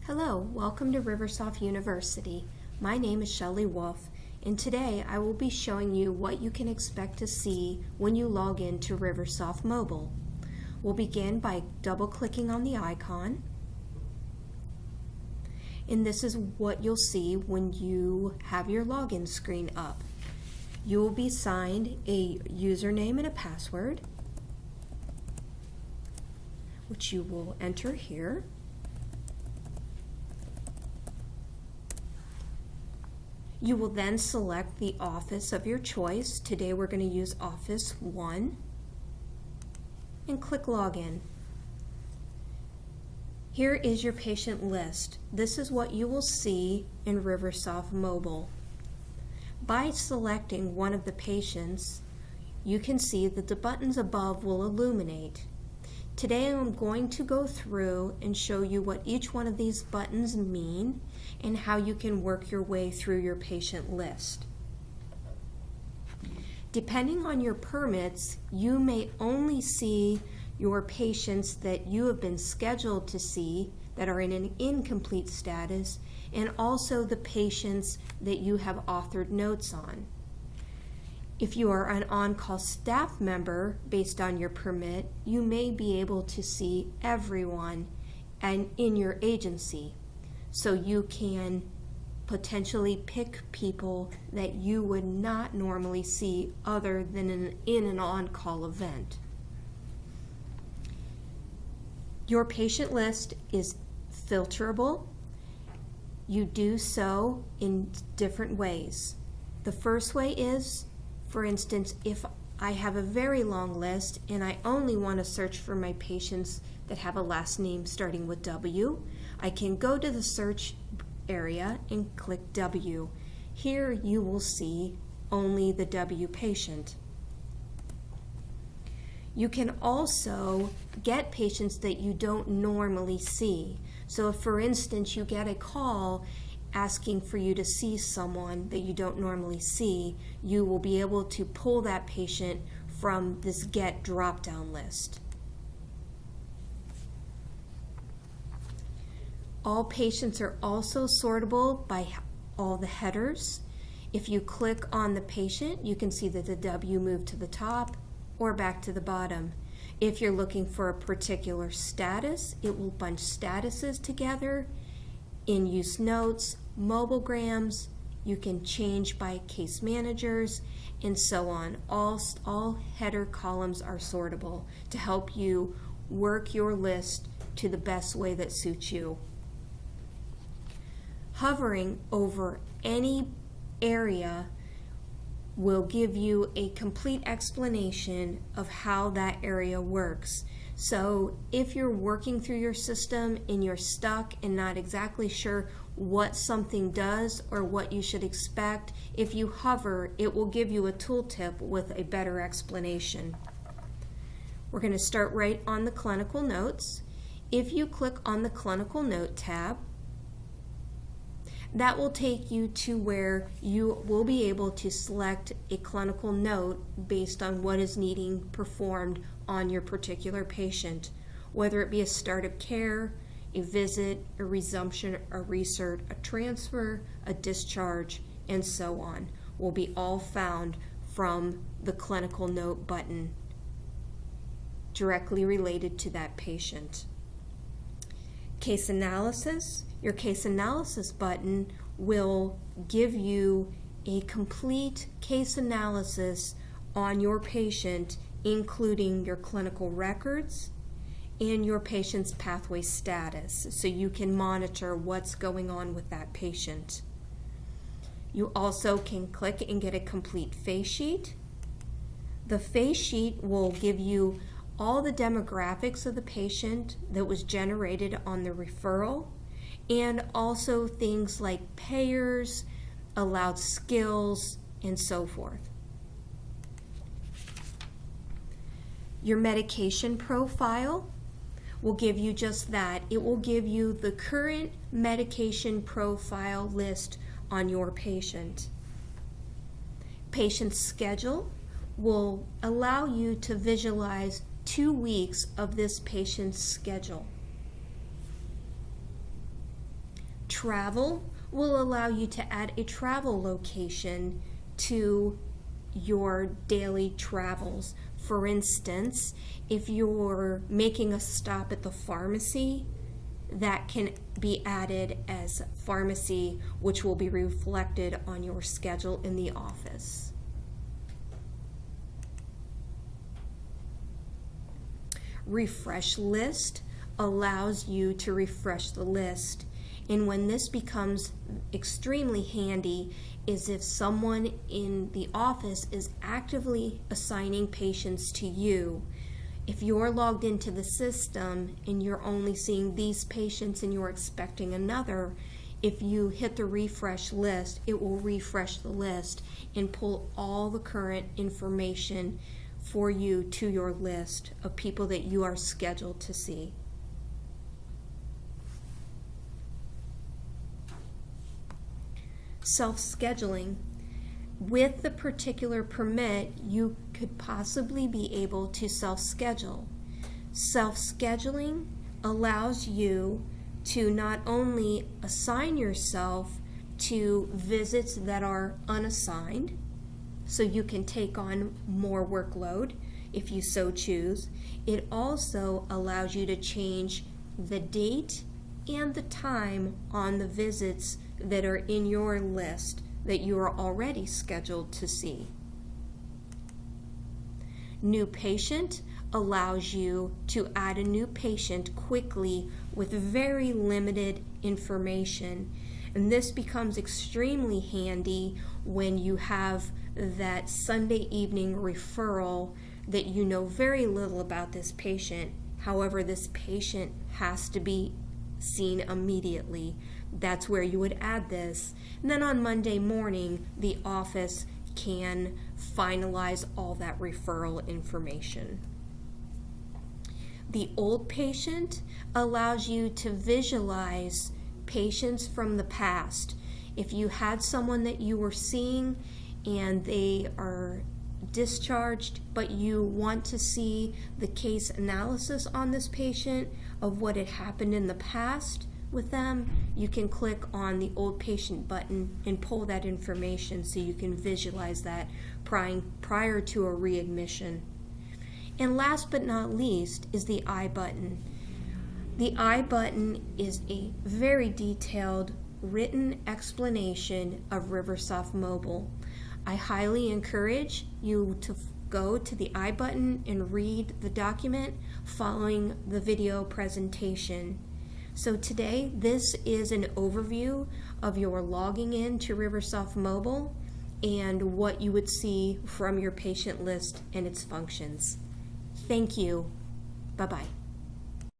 Hello, welcome to RiverSoft University. My name is Shelley Wolf, and today I will be showing you what you can expect to see when you log in to RiverSoft Mobile. We'll begin by double-clicking on the icon, and this is what you'll see when you have your login screen up. You will be assigned a username and a password, which you will enter here. You will then select the office of your choice. Today we're going to use Office 1 and click Login. Here is your patient list. This is what you will see in RiverSoft Mobile. By selecting one of the patients, you can see that the buttons above will illuminate. Today I'm going to go through and show you what each one of these buttons mean and how you can work your way through your patient list. Depending on your permits, you may only see your patients that you have been scheduled to see that are in an incomplete status, and also the patients that you have authored notes on. If you are an on-call staff member based on your permit, you may be able to see everyone in your agency. So you can potentially pick people that you would not normally see other than in an on-call event. Your patient list is filterable. You do so in different ways. The first way is, for instance, if I have a very long list and I only want to search for my patients that have a last name starting with W, I can go to the search area and click W. Here you will see only the W patient. You can also get patients that you don't normally see. So if, for instance, you get a call asking for you to see someone that you don't normally see, you will be able to pull that patient from this Get drop-down list. All patients are also sortable by all the headers. If you click on the patient, you can see that the W moved to the top or back to the bottom. If you're looking for a particular status, it will bunch statuses together. In-use notes, mobograms, you can change by case managers, and so on. All header columns are sortable to help you work your list to the best way that suits you. Hovering over any area will give you a complete explanation of how that area works. So if you're working through your system and you're stuck and not exactly sure what something does or what you should expect, if you hover, it will give you a tooltip with a better explanation. We're going to start right on the clinical notes. If you click on the clinical note tab, that will take you to where you will be able to select a clinical note based on what is needing performed on your particular patient, whether it be a start of care, a visit, a resumption, a recert, a transfer, a discharge, and so on, will be all found from the clinical note button directly related to that patient. Case analysis. Your case analysis button will give you a complete case analysis on your patient, including your clinical records and your patient's pathway status, so you can monitor what's going on with that patient. You also can click and get a complete face sheet. The face sheet will give you all the demographics of the patient that was generated on the referral, and also things like payers, allowed skills, and so forth. Your medication profile will give you just that. It will give you the current medication profile list on your patient. Patient schedule will allow you to visualize 2 weeks of this patient's schedule. Travel will allow you to add a travel location to your daily travels. For instance, if you're making a stop at the pharmacy, that can be added as pharmacy, which will be reflected on your schedule in the office. Refresh list allows you to refresh the list. And when this becomes extremely handy is if someone in the office is actively assigning patients to you. If you're logged into the system and you're only seeing these patients and you're expecting another, if you hit the refresh list, it will refresh the list and pull all the current information for you to your list of people that you are scheduled to see. Self-scheduling. With the particular permit, you could possibly be able to self-schedule. Self-scheduling allows you to not only assign yourself to visits that are unassigned, so you can take on more workload if you so choose. It also allows you to change the date and the time on the visits that are in your list that you are already scheduled to see. New patient allows you to add a new patient quickly with very limited information. And this becomes extremely handy when you have that Sunday evening referral that you know very little about this patient. However, this patient has to be seen immediately. That's where you would add this. And then on Monday morning, the office can finalize all that referral information. The old patient allows you to visualize patients from the past. If you had someone that you were seeing and they are discharged, but you want to see the case analysis on this patient of what had happened in the past with them, you can click on the old patient button and pull that information so you can visualize that prior to a readmission. And last but not least is the I button. The I button is a very detailed written explanation of RiverSoft Mobile. I highly encourage you to go to the I button and read the document following the video presentation. So today, this is an overview of your logging in to RiverSoft Mobile and what you would see from your patient list and its functions. Thank you. Bye-bye.